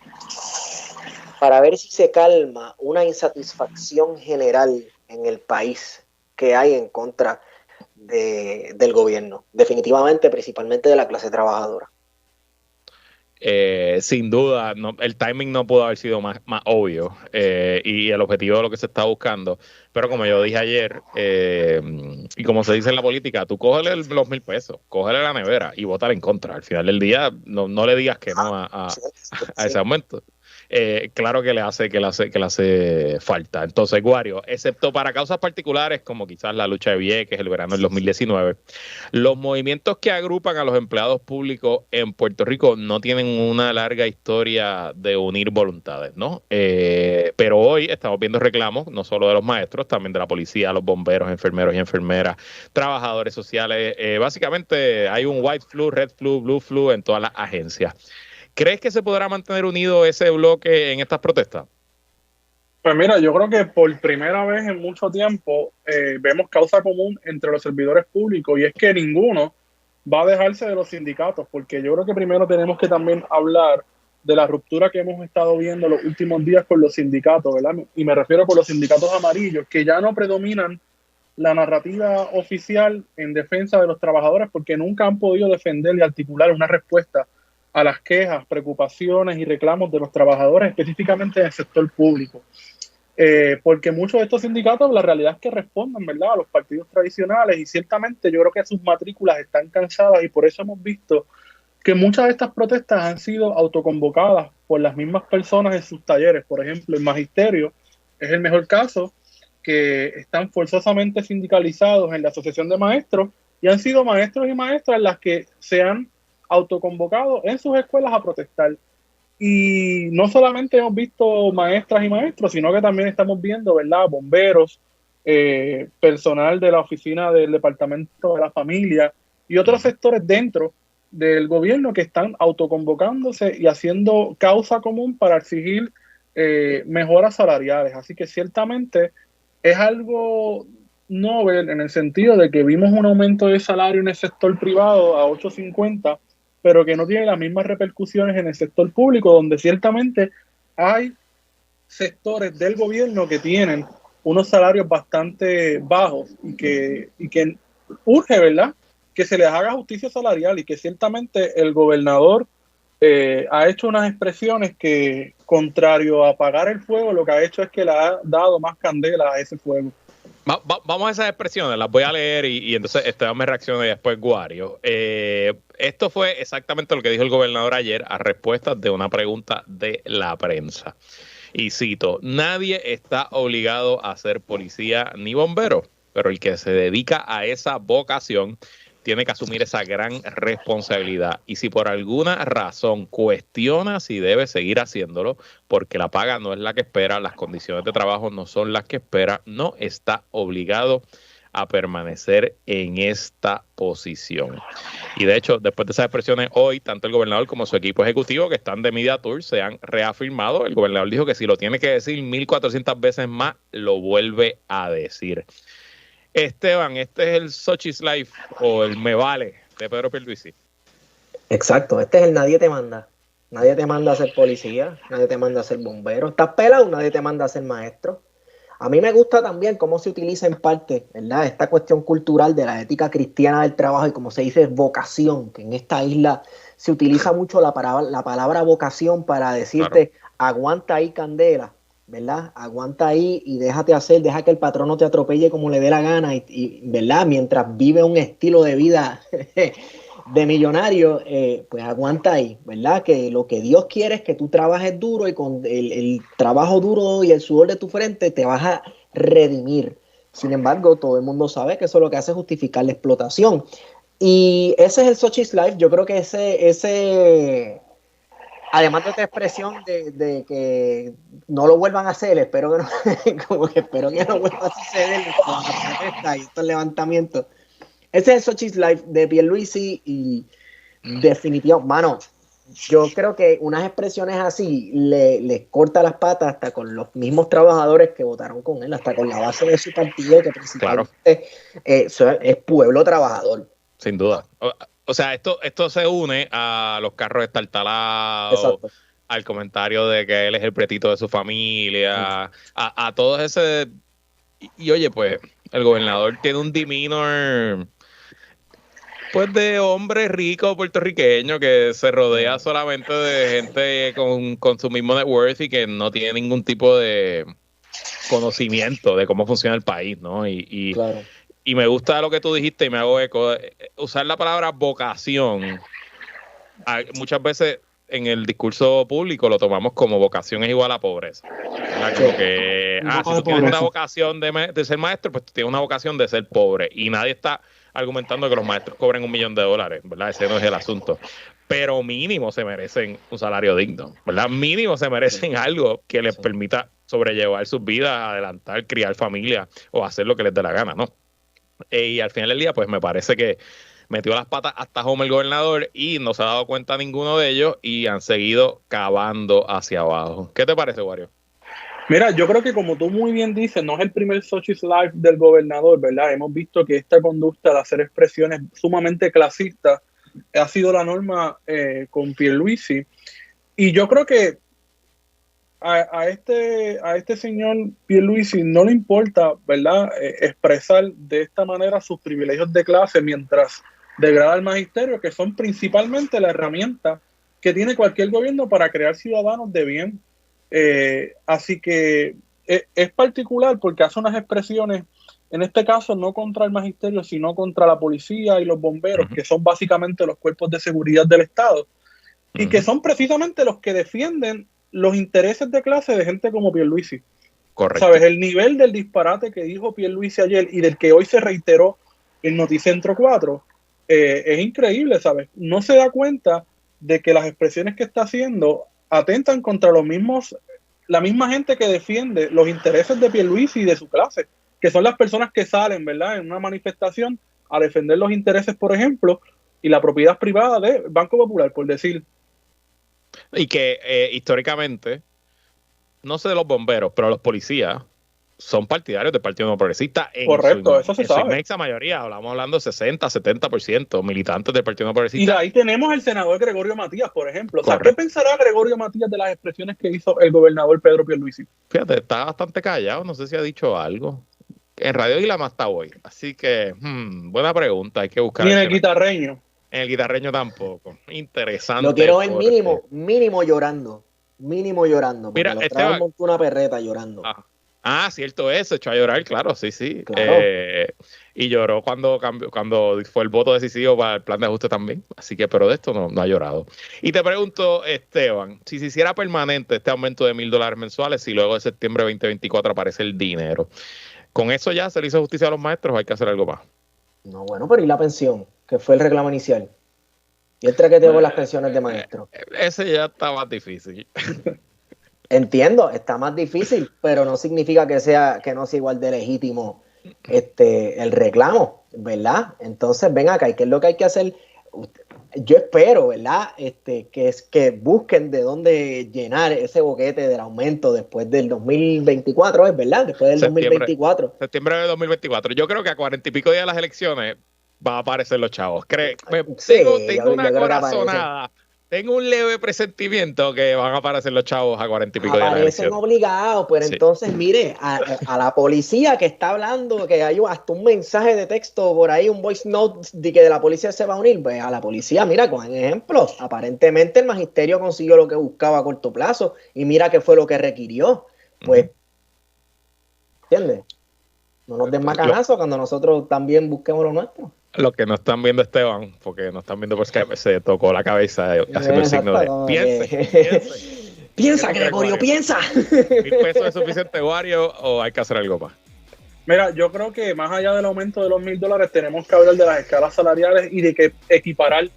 para ver si se calma una insatisfacción general en el país que hay en contra del gobierno, definitivamente, principalmente de la clase trabajadora. Sin duda, el timing no pudo haber sido más obvio y el objetivo de lo que se está buscando. Pero como yo dije ayer, y como se dice en la política, tú cógele los $1,000, cógele la nevera y vótale en contra. Al final del día, no le digas que no a ese aumento. Claro que le hace falta. Entonces, Guario, excepto para causas particulares como quizás la lucha de Vieques, el verano del 2019, los movimientos que agrupan a los empleados públicos en Puerto Rico no tienen una larga historia de unir voluntades, ¿no? Pero hoy estamos viendo reclamos, no solo de los maestros, también de la policía, los bomberos, enfermeros y enfermeras, trabajadores sociales. Básicamente hay un white flu, red flu, blue flu en todas las agencias. ¿Crees que se podrá mantener unido ese bloque en estas protestas? Pues mira, yo creo que por primera vez en mucho tiempo vemos causa común entre los servidores públicos y es que ninguno va a dejarse de los sindicatos, porque yo creo que primero tenemos que también hablar de la ruptura que hemos estado viendo los últimos días con los sindicatos, ¿verdad? Y me refiero con los sindicatos amarillos, que ya no predominan la narrativa oficial en defensa de los trabajadores porque nunca han podido defender y articular una respuesta a las quejas, preocupaciones y reclamos de los trabajadores, específicamente del sector público. porque muchos de estos sindicatos la realidad es que responden, ¿verdad?, a los partidos tradicionales, y ciertamente yo creo que sus matrículas están cansadas, y por eso hemos visto que muchas de estas protestas han sido autoconvocadas por las mismas personas en sus talleres. Por ejemplo, el magisterio es el mejor caso, que están forzosamente sindicalizados en la Asociación de Maestros, y han sido maestros y maestras las que se han autoconvocado en sus escuelas a protestar. Y no solamente hemos visto maestras y maestros, sino que también estamos viendo, ¿verdad?, bomberos, personal de la oficina del Departamento de la Familia y otros sectores dentro del gobierno que están autoconvocándose y haciendo causa común para exigir mejoras salariales. Así que ciertamente es algo novel en el sentido de que vimos un aumento de salario en el sector privado a 8.50, pero que no tiene las mismas repercusiones en el sector público, donde ciertamente hay sectores del gobierno que tienen unos salarios bastante bajos y que urge, ¿verdad?, que se les haga justicia salarial, y que ciertamente el gobernador ha hecho unas expresiones que, contrario a apagar el fuego, lo que ha hecho es que le ha dado más candela a ese fuego. Vamos a esas expresiones, las voy a leer y entonces me reacciona después Guario. Esto fue exactamente lo que dijo el gobernador ayer a respuesta de una pregunta de la prensa. Y cito: nadie está obligado a ser policía ni bombero, pero el que se dedica a esa vocación tiene que asumir esa gran responsabilidad. Y si por alguna razón cuestiona si debe seguir haciéndolo, porque la paga no es la que espera, las condiciones de trabajo no son las que espera, no está obligado a permanecer en esta posición. Y de hecho, después de esas expresiones, hoy tanto el gobernador como su equipo ejecutivo que están de Media Tour se han reafirmado. El gobernador dijo que si lo tiene que decir 1,400 veces más, lo vuelve a decir. Esteban, este es el Xochitl Life o el Me Vale de Pedro Pierluisi. Exacto, este es el nadie te manda. Nadie te manda a ser policía, nadie te manda a ser bombero. Estás pelado, nadie te manda a ser maestro. A mí me gusta también cómo se utiliza en parte, ¿verdad?, esta cuestión cultural de la ética cristiana del trabajo y como se dice vocación, que en esta isla se utiliza mucho la palabra vocación para decirte, claro, aguanta ahí candela, ¿verdad? Aguanta ahí y déjate hacer, deja que el patrón no te atropelle como le dé la gana y ¿verdad?, mientras vive un estilo de vida de millonario, pues aguanta ahí, ¿verdad? Que lo que Dios quiere es que tú trabajes duro y con el trabajo duro y el sudor de tu frente te vas a redimir. Sin embargo, todo el mundo sabe que eso lo que hace es justificar la explotación. Y ese es el Xochitl Life. Yo creo que ese además de esta expresión de que no lo vuelvan a hacer, espero que no, espero que no vuelva a suceder con la protesta y estos levantamientos. Ese es el Xochitl Life de Pierluisi y definitivamente, mano, yo creo que unas expresiones así les corta las patas hasta con los mismos trabajadores que votaron con él, hasta con la base de su partido, que principalmente es pueblo trabajador. Sin duda. O sea, esto se une a los carros estartalados, al comentario de que él es el pretito de su familia, a todo ese... Y oye, pues, el gobernador tiene un demeanor, pues, de hombre rico puertorriqueño que se rodea solamente de gente con su mismo net worth y que no tiene ningún tipo de conocimiento de cómo funciona el país, ¿no? Claro. Y me gusta lo que tú dijiste y me hago eco. Usar la palabra vocación, muchas veces en el discurso público lo tomamos como vocación es igual a pobreza. Como que, si tú tienes una vocación de ser maestro, pues tú tienes una vocación de ser pobre. Y nadie está argumentando que los maestros cobren $1 millón, ¿verdad? Ese no es el asunto. Pero mínimo se merecen un salario digno, ¿verdad? Mínimo se merecen algo que les permita sobrellevar sus vidas, adelantar, criar familia o hacer lo que les dé la gana, ¿no? Y al final del día, pues me parece que metió las patas hasta home el gobernador y no se ha dado cuenta ninguno de ellos y han seguido cavando hacia abajo. ¿Qué te parece, Wario? Mira, yo creo que como tú muy bien dices, no es el primer Xochitl Life del gobernador, ¿verdad? Hemos visto que esta conducta de hacer expresiones sumamente clasistas ha sido la norma con Pierluisi. Y yo creo que a este señor Pierluisi no le importa, ¿verdad?, expresar de esta manera sus privilegios de clase mientras degrada al magisterio, que son principalmente la herramienta que tiene cualquier gobierno para crear ciudadanos de bien. Así que es particular porque hace unas expresiones, en este caso no contra el magisterio, sino contra la policía y los bomberos, que son básicamente los cuerpos de seguridad del Estado, y que son precisamente los que defienden los intereses de clase de gente como Pierluisi. Correcto. ¿Sabes? El nivel del disparate que dijo Pierluisi ayer y del que hoy se reiteró en Noticentro 4 es increíble, ¿sabes? No se da cuenta de que las expresiones que está haciendo atentan contra la misma gente que defiende los intereses de Pierluisi y de su clase, que son las personas que salen, ¿verdad?, en una manifestación a defender los intereses, por ejemplo, y la propiedad privada del Banco Popular, por decir. Y que históricamente, no sé de los bomberos, pero los policías son partidarios del Partido Nuevo Progresista. Correcto, eso se sabe. En su inmensa mayoría, hablando de 60, 70% militantes del Partido Nuevo Progresista. Y de ahí tenemos el senador Gregorio Matías, por ejemplo. O sea, ¿qué pensará Gregorio Matías de las expresiones que hizo el gobernador Pedro Pierluisi? Fíjate, está bastante callado, no sé si ha dicho algo. En Radio Isla más está hoy. Así que, buena pregunta, hay que buscar. Ni en el guitarreño. En el guitarreño tampoco. Interesante. Lo quiero ver mínimo llorando. Mínimo llorando. Mira, Esteban montó una perreta llorando. Cierto es, se echó a llorar, claro, sí. Claro. Y lloró cuando fue el voto decisivo para el plan de ajuste también. Así que, pero de esto no ha llorado. Y te pregunto, Esteban, si se hiciera permanente este aumento de $1,000 mensuales, si luego de septiembre de 2024 aparece el dinero, ¿con eso ya se le hizo justicia a los maestros o hay que hacer algo más? No, bueno, pero ¿y la pensión? Que fue el reclamo inicial. Y el traqueteo con las pensiones de maestros. Ese ya está más difícil. Entiendo, está más difícil, pero no significa que no sea igual de legítimo el reclamo, ¿verdad? Entonces, ven acá, ¿qué es lo que hay que hacer? Yo espero, ¿verdad? Que busquen de dónde llenar ese boquete del aumento después del 2024, ¿es verdad? Después del 2024. Septiembre de 2024. Yo creo que a 40 y pico días de las elecciones van a aparecer los chavos. Tengo una corazonada. Tengo un leve presentimiento que van a aparecer los chavos a 40 y pico días de las elecciones. Aparecen obligados, pero sí. Entonces, mire, a la policía que está hablando, que hay hasta un mensaje de texto por ahí, un voice note de que de la policía se va a unir, pues a la policía, mira, con ejemplos, aparentemente el magisterio consiguió lo que buscaba a corto plazo y mira qué fue lo que requirió. Pues, ¿entiendes? No nos den macanazo cuando nosotros también busquemos lo nuestro. Lo que no están viendo, Esteban, porque no están viendo por Skype, se tocó la cabeza haciendo el signo de piense. Piensa, Gregorio, piensa. ¿$1,000 es suficiente, Wario, o hay que hacer algo más? Mira, yo creo que más allá del aumento de los $1,000, tenemos que hablar de las escalas salariales y de que equiparar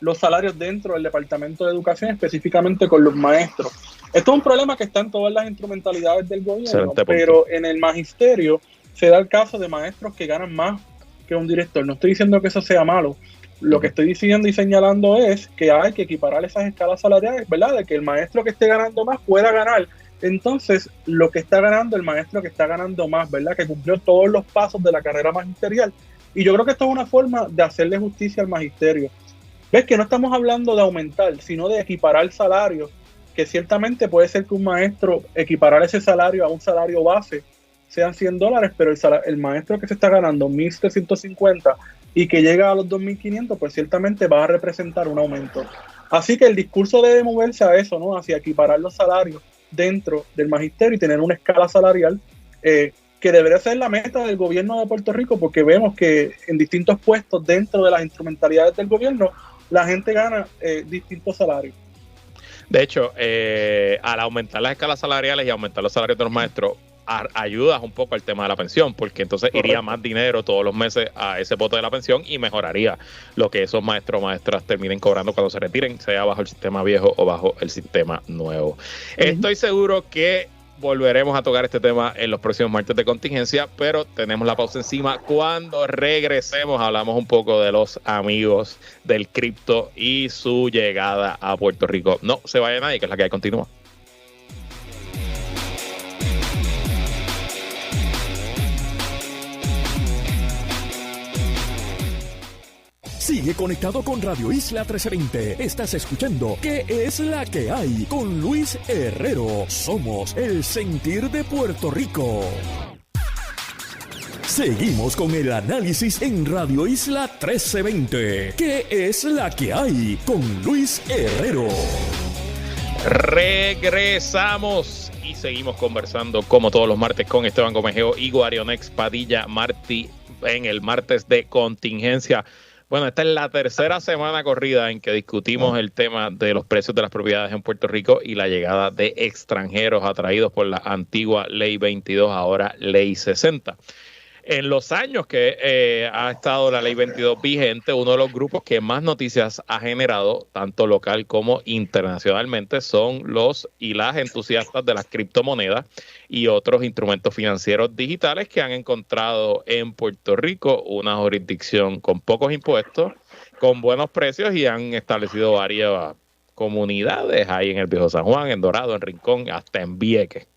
los salarios dentro del Departamento de Educación, específicamente con los maestros. Esto es un problema que está en todas las instrumentalidades del gobierno, pero en el magisterio se da el caso de maestros que ganan más que un director. No estoy diciendo que eso sea malo. Lo que estoy diciendo y señalando es que hay que equiparar esas escalas salariales, ¿verdad? De que el maestro que esté ganando más pueda ganar entonces lo que está ganando el maestro que está ganando más, ¿verdad? Que cumplió todos los pasos de la carrera magisterial. Y yo creo que esto es una forma de hacerle justicia al magisterio. ¿Ves? Que no estamos hablando de aumentar, sino de equiparar salarios, que ciertamente puede ser que un maestro equiparar ese salario a un salario base sean $100, pero el maestro que se está ganando 1,350 y que llega a los 2,500, pues ciertamente va a representar un aumento. Así que el discurso debe moverse a eso, ¿no? Hacia equiparar los salarios dentro del magisterio y tener una escala salarial que debería ser la meta del gobierno de Puerto Rico, porque vemos que en distintos puestos dentro de las instrumentalidades del gobierno, la gente gana distintos salarios. De hecho, al aumentar las escalas salariales y aumentar los salarios de los maestros, ayudas un poco al tema de la pensión, porque entonces iría más dinero todos los meses a ese bote de la pensión y mejoraría lo que esos maestros o maestras terminen cobrando cuando se retiren, sea bajo el sistema viejo o bajo el sistema nuevo. Estoy seguro que volveremos a tocar este tema en los próximos martes de contingencia, pero tenemos la pausa encima. Cuando regresemos hablamos un poco de los amigos del cripto y su llegada a Puerto Rico. No se vaya nadie, que es la que hay, continúa. Sigue conectado con Radio Isla 1320. Estás escuchando ¿Qué es la que hay? Con Luis Herrero. Somos el sentir de Puerto Rico. Seguimos con el análisis en Radio Isla 1320. ¿Qué es la que hay? Con Luis Herrero. Regresamos y seguimos conversando como todos los martes con Esteban Gomejeo y Guarionex Padilla Martí en el martes de contingencia. Bueno, esta es la tercera semana corrida en que discutimos el tema de los precios de las propiedades en Puerto Rico y la llegada de extranjeros atraídos por la antigua Ley 22, ahora Ley 60. En los años que ha estado la Ley 22 vigente, uno de los grupos que más noticias ha generado, tanto local como internacionalmente, son los y las entusiastas de las criptomonedas y otros instrumentos financieros digitales que han encontrado en Puerto Rico una jurisdicción con pocos impuestos, con buenos precios, y han establecido varias comunidades ahí en el Viejo San Juan, en Dorado, en Rincón, hasta en Vieques.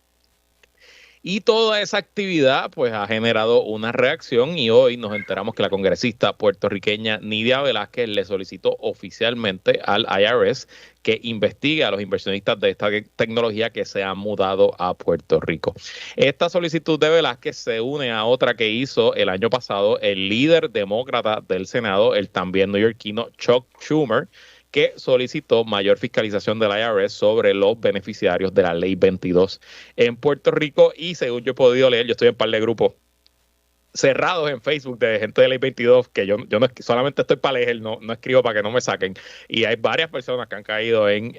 Y toda esa actividad pues ha generado una reacción, y hoy nos enteramos que la congresista puertorriqueña Nidia Velázquez le solicitó oficialmente al IRS que investigue a los inversionistas de esta tecnología que se han mudado a Puerto Rico. Esta solicitud de Velázquez se une a otra que hizo el año pasado el líder demócrata del Senado, el también neoyorquino Chuck Schumer, que solicitó mayor fiscalización del IRS sobre los beneficiarios de la Ley 22 en Puerto Rico. Y según yo he podido leer, yo estoy en un par de grupos cerrados en Facebook de gente de Ley 22, que yo no solamente estoy para leer, no escribo para que no me saquen. Y hay varias personas que han caído en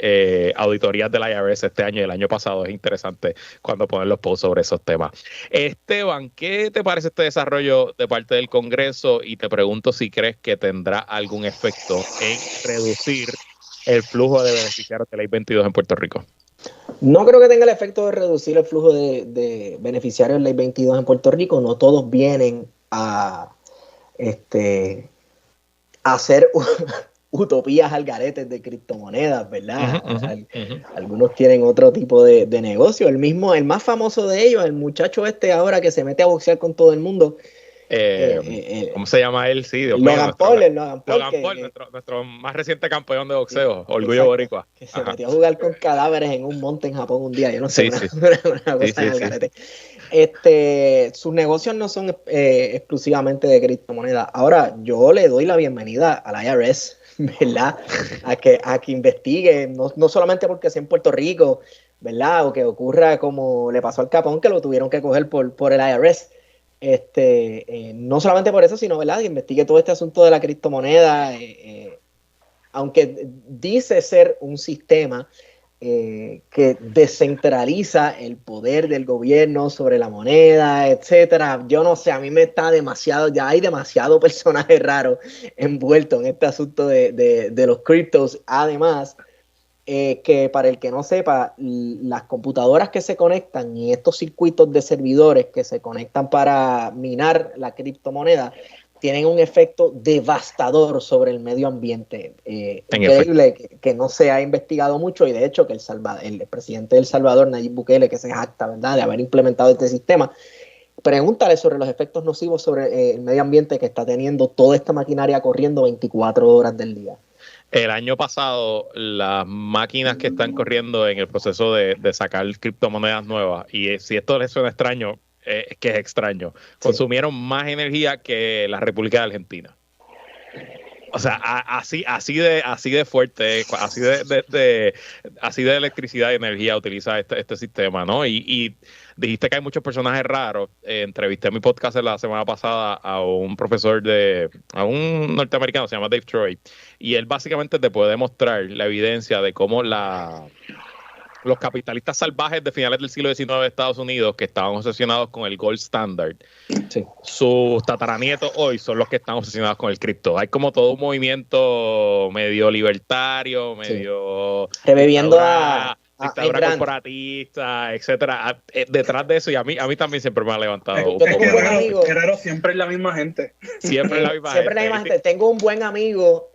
auditorías del IRS este año y el año pasado. Es interesante cuando ponen los posts sobre esos temas. Esteban, ¿qué te parece este desarrollo de parte del Congreso? Y te pregunto si crees que tendrá algún efecto en reducir el flujo de beneficiarios de Ley 22 en Puerto Rico. No creo que tenga el efecto de reducir el flujo de beneficiarios de Ley 22 en Puerto Rico. No todos vienen a hacer utopías al garete de criptomonedas, ¿verdad? Algunos tienen otro tipo de negocio. El más famoso de ellos, el muchacho ahora que se mete a boxear con todo el mundo. ¿Cómo se llama él? Sí, Dios mío, Logan Paul, nuestro más reciente campeón de boxeo, Orgullo Boricua. Que se metió a jugar con cadáveres en un monte en Japón un día, yo no sé, una cosa en el garete. Sus negocios no son exclusivamente de criptomonedas. Ahora, yo le doy la bienvenida a la IRS, ¿verdad? A que investigue, no solamente porque sea en Puerto Rico, ¿verdad? O que ocurra como le pasó al Capón, que lo tuvieron que coger por el IRS. No solamente por eso, sino, ¿verdad?, que investigue todo este asunto de la criptomoneda, aunque dice ser un sistema que descentraliza el poder del gobierno sobre la moneda, etcétera. Yo no sé, a mí me está ya hay demasiado personaje raro envuelto en este asunto de los criptos. Además, que para el que no sepa, las computadoras que se conectan y estos circuitos de servidores que se conectan para minar la criptomoneda tienen un efecto devastador sobre el medio ambiente. Increíble que no se ha investigado mucho, y de hecho que el presidente de El Salvador, Nayib Bukele, que se jacta, ¿verdad?, de haber implementado este sistema, pregúntale sobre los efectos nocivos sobre el medio ambiente que está teniendo toda esta maquinaria corriendo 24 horas del día. El año pasado, las máquinas que están corriendo en el proceso de sacar criptomonedas nuevas, y si esto les suena extraño, es que es extraño, consumieron más energía que la República de Argentina. O sea, así de fuerte, así de electricidad y energía utiliza este sistema, ¿no? Y dijiste que hay muchos personajes raros. Entrevisté en mi podcast la semana pasada a un profesor a un norteamericano, se llama Dave Troy, y él básicamente te puede mostrar la evidencia de cómo los capitalistas salvajes de finales del siglo XIX de Estados Unidos, que estaban obsesionados con el gold standard, sus tataranietos hoy son los que están obsesionados con el cripto. Hay como todo un movimiento medio libertario, medio reviviendo a dictadura corporatista, etcétera, detrás de eso. Y a mí también siempre me ha levantado. Qué raro, siempre es la misma gente. Siempre es la misma gente. Tengo un buen amigo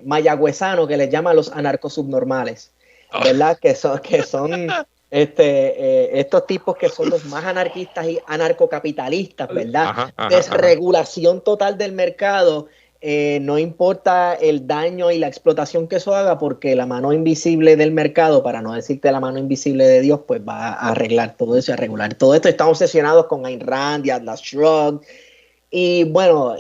mayagüezano que les llama los anarcosubnormales, ¿verdad? Que son estos tipos que son los más anarquistas y anarcocapitalistas, ¿verdad? Desregulación total del mercado. No importa el daño y la explotación que eso haga, porque la mano invisible del mercado, para no decirte la mano invisible de Dios, pues va a arreglar todo eso y a regular todo esto. Están obsesionados con Ayn Rand y Atlas Shrugged. Y bueno,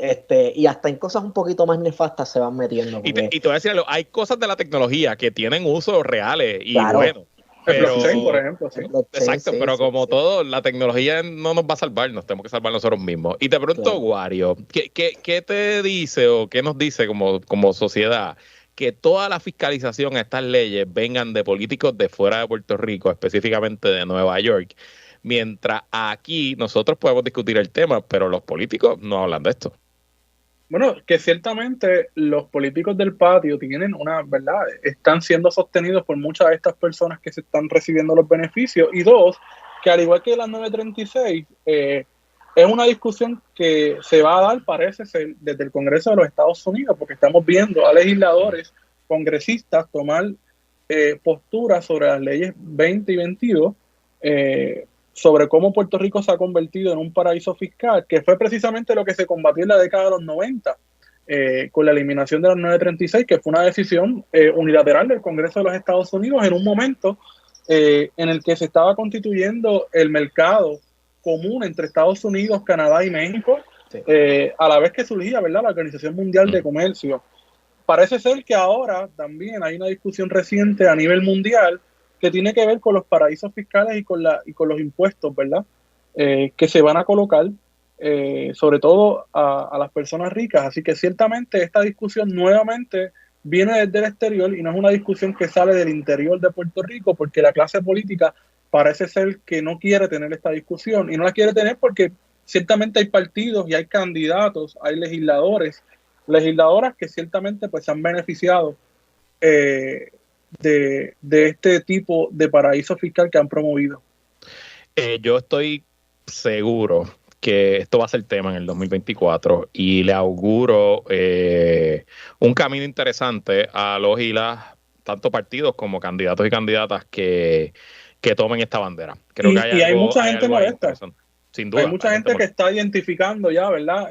y hasta en cosas un poquito más nefastas se van metiendo. Y te voy a decir algo, hay cosas de la tecnología que tienen usos reales y claro, buenos. El blockchain, por ejemplo, sí. Exacto, sí, pero como todo, la tecnología no nos va a salvar, nos tenemos que salvar nosotros mismos. Y te pregunto, Wario, ¿qué te dice o qué nos dice como sociedad que toda la fiscalización a estas leyes vengan de políticos de fuera de Puerto Rico, específicamente de Nueva York? Mientras aquí nosotros podemos discutir el tema, pero los políticos no hablan de esto. Bueno, que ciertamente los políticos del patio tienen ¿verdad? Están siendo sostenidos por muchas de estas personas que se están recibiendo los beneficios. Y dos, que al igual que la 936, es una discusión que se va a dar, parece ser, desde el Congreso de los Estados Unidos, porque estamos viendo a legisladores, congresistas tomar posturas sobre las leyes 20 y 22, sobre cómo Puerto Rico se ha convertido en un paraíso fiscal, que fue precisamente lo que se combatió en la década de los 90, con la eliminación de la 936, que fue una decisión unilateral del Congreso de los Estados Unidos en un momento en el que se estaba constituyendo el mercado común entre Estados Unidos, Canadá y México, a la vez que surgía, ¿verdad?, la Organización Mundial de Comercio. Parece ser que ahora también hay una discusión reciente a nivel mundial que tiene que ver con los paraísos fiscales y con los impuestos, ¿verdad? Que se van a colocar, sobre todo a las personas ricas. Así que ciertamente esta discusión nuevamente viene desde el exterior y no es una discusión que sale del interior de Puerto Rico, porque la clase política parece ser que no quiere tener esta discusión, y no la quiere tener porque ciertamente hay partidos y hay candidatos, hay legisladoras que ciertamente pues se han beneficiado de este tipo de paraíso fiscal que han promovido. Yo estoy seguro que esto va a ser tema en el 2024 y le auguro un camino interesante a los y las tanto partidos como candidatos y candidatas que tomen esta bandera. Creo que hay mucha gente molesta. Sin duda. Hay mucha gente que está identificando ya, ¿verdad?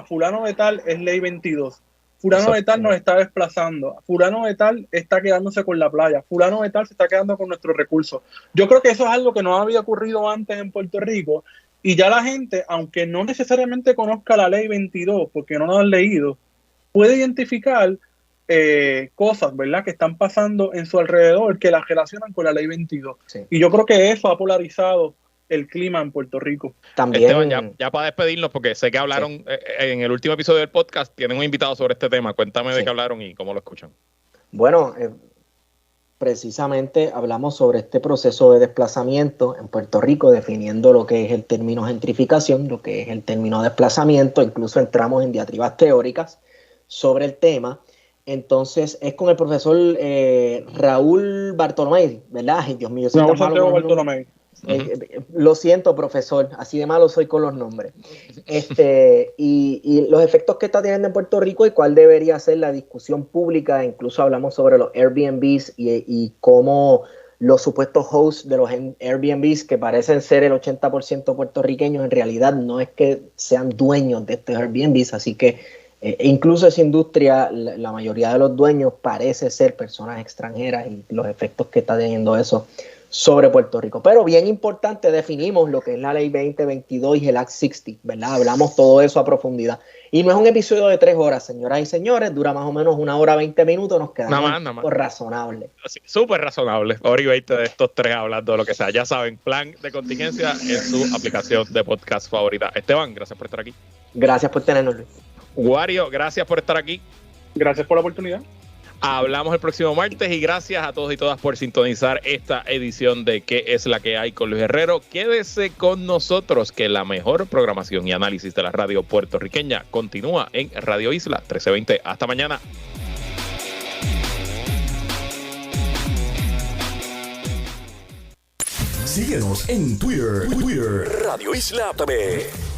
Fulano de tal es ley 22. Fulano de tal nos está desplazando. Fulano de tal está quedándose con la playa. Fulano de tal se está quedando con nuestros recursos. Yo creo que eso es algo que no había ocurrido antes en Puerto Rico. Y ya la gente, aunque no necesariamente conozca la ley 22, porque no la han leído, puede identificar cosas, ¿verdad?, que están pasando en su alrededor que las relacionan con la ley 22. Sí. Y yo creo que eso ha polarizado el clima en Puerto Rico. También, Esteban, ya para despedirnos, porque sé que hablaron en el último episodio del podcast, tienen un invitado sobre este tema. Cuéntame de qué hablaron y cómo lo escuchan. Bueno, precisamente hablamos sobre este proceso de desplazamiento en Puerto Rico, definiendo lo que es el término gentrificación, lo que es el término desplazamiento, incluso entramos en diatribas teóricas sobre el tema. Entonces, es con el profesor Raúl Bartolomé, ¿verdad? Ay, Dios mío, soy tan malo con los nombres. Lo siento, profesor, así de malo soy con los nombres. Y los efectos que está teniendo en Puerto Rico y cuál debería ser la discusión pública. Incluso hablamos sobre los Airbnbs y cómo los supuestos hosts de los Airbnbs, que parecen ser el 80% puertorriqueños, en realidad no es que sean dueños de estos Airbnbs, así que incluso esa industria, la mayoría de los dueños parece ser personas extranjeras, y los efectos que está teniendo eso sobre Puerto Rico. Pero bien importante, definimos lo que es la ley 2022 y el Act 60, ¿verdad? Hablamos todo eso a profundidad. Y no es un episodio de 3 horas, señoras y señores, dura más o menos 1 hora 20 minutos, nos quedamos razonable. Sí, súper razonable. Hora y 20 de estos 3 hablando de lo que sea. Ya saben, plan de contingencia en su aplicación de podcast favorita. Esteban, gracias por estar aquí. Gracias por tenernos, Luis. Wario, gracias por estar aquí. Gracias por la oportunidad. Hablamos el próximo martes y gracias a todos y todas por sintonizar esta edición de ¿Qué es la que hay con Luis Herrero? Quédese con nosotros, que la mejor programación y análisis de la radio puertorriqueña continúa en Radio Isla 1320. Hasta mañana. Síguenos en Twitter, Radio Isla TV.